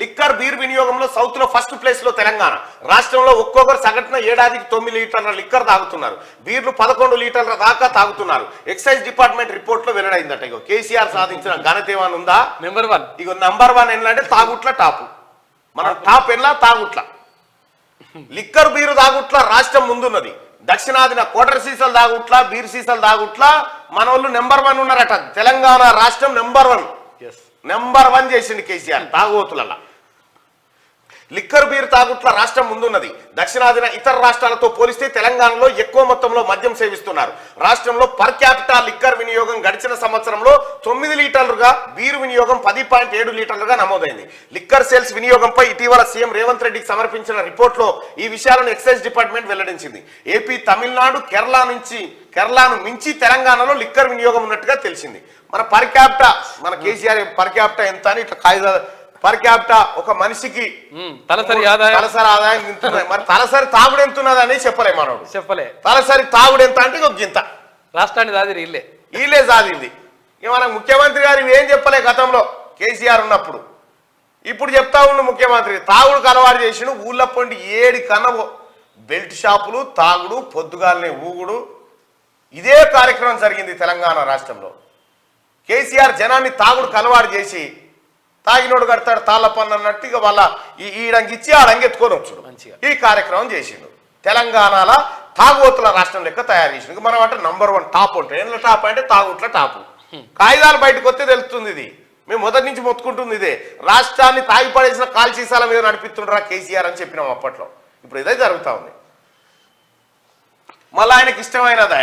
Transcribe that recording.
Liquor beer వినియోగంలో south లో first place లో తెలంగాణ రాష్ట్రంలో ఒక్కొక్కరు సగటున ఏడాదికి 9 లీటర్ల లిక్కర్ తాగుతున్నారు. బీర్లు 11 లీటర్ల దాకా తాగుతున్నారు. ఎక్సైజ్ డిపార్ట్మెంట్ రిపోర్ట్ లో వెల్లడైందట. ఇగో కేసీఆర్ సాధించిన ఘనత ఏమైనా ఉందా? నెంబర్ 1. ఇగో నంబర్ 1 ఏంటంటే తాగుట్ల టాపు. మన టాప్ ఎలా తాగుట్ల లిక్కర్ బీరు తాగుట్ల రాష్ట్రం ముందున్నది. దక్షిణాదిన క్వార్టర్ సీసాలు తాగుట్ల బీర్ సీసాలు తాగుట్ల మన వాళ్ళు నెంబర్ 1 ఉన్నారట. తెలంగాణ రాష్ట్రం నెంబర్ 1 చేసింది కేసీఆర్ తాగుబోతులలో. లిక్కర్ బీర్ తాగుట్ల రాష్ట్రం ముందున్నది. దక్షిణాదిన ఇతర రాష్ట్రాలతో పోలిస్తే తెలంగాణలో ఎక్కువ మొత్తంలో మద్యం సేవిస్తున్నారు. రాష్ట్రంలో పర్ క్యాపిటా లిక్కర్ వినియోగం గడిచిన సంవత్సరంలో 9 లీటర్లుగా, బీరు వినియోగం 10.7 లీటర్లుగా నమోదైంది. లిక్కర్ సేల్స్ వినియోగంపై ఇటీవల సీఎం రేవంత్ రెడ్డికి సమర్పించిన రిపోర్ట్లో ఈ విషయాలను ఎక్సైజ్ డిపార్ట్మెంట్ వెల్లడించింది. ఏపీ, తమిళనాడు, కేరళను మించి తెలంగాణలో లిక్కర్ వినియోగం ఉన్నట్టుగా తెలిసింది. మన పర్ క్యాపిటా, మన కేసీఆర్ పర్ క్యాపిటా ఎంత అని ఇట్లా కాయిదా పర్ క్యాపిటా ఒక మనిషికి తలసరి ఆదాయం ఇంతున్నది. మరి తలసరి తాగుడు ఎంత ఉన్నది అని చెప్పలే మనోడు. తలసరి తాగుడు ఎంత అంటే ఒక గింత రాష్ట్రాన్ని దాది వీళ్ళే సాధింది. మన ముఖ్యమంత్రి గారు ఏం చెప్పలే గతంలో కేసీఆర్ ఉన్నప్పుడు. ఇప్పుడు చెప్తా ఉండు ముఖ్యమంత్రి తాగుడు అలవాటు చేసిండు. ఊళ్ళ పొంటి 7 కన్నవో బెల్ట్ షాపులు, తాగుడు, పొద్దుగాలనే ఊగుడు, ఇదే కార్యక్రమం జరిగింది తెలంగాణ రాష్ట్రంలో. కేసీఆర్ జనాన్ని తాగుడు అలవాటు చేసి తాగినోడు కడతాడు తాళ్ళ పన్ను అన్నట్టు ఇక వాళ్ళ ఈడంగిచ్చి ఆడంగెత్తుకొని వచ్చాడు. ఈ కార్యక్రమం చేసిండు. తెలంగాణలో తాగుబోతుల రాష్ట్రం లెక్క తయారు చేసిండు. మనం అంటే నంబర్ 1 టాప్ ఉంటుంది. ఏంట్లో టాప్ అంటే తాగుట్ల టాపు. కాగితాలు బయటకు వస్తే తెలుస్తుంది. ఇది మేము మొదటి నుంచి మొత్తుకుంటుంది ఇదే. రాష్ట్రాన్ని తాగి పడేసిన కాల్ సీసాల మీద నడిపిస్తుండ్రా కేసీఆర్ అని చెప్పినాం అప్పట్లో. ఇప్పుడు ఇదే జరుగుతూ ఉంది. మళ్ళీ ఆయనకి ఇష్టమైనదా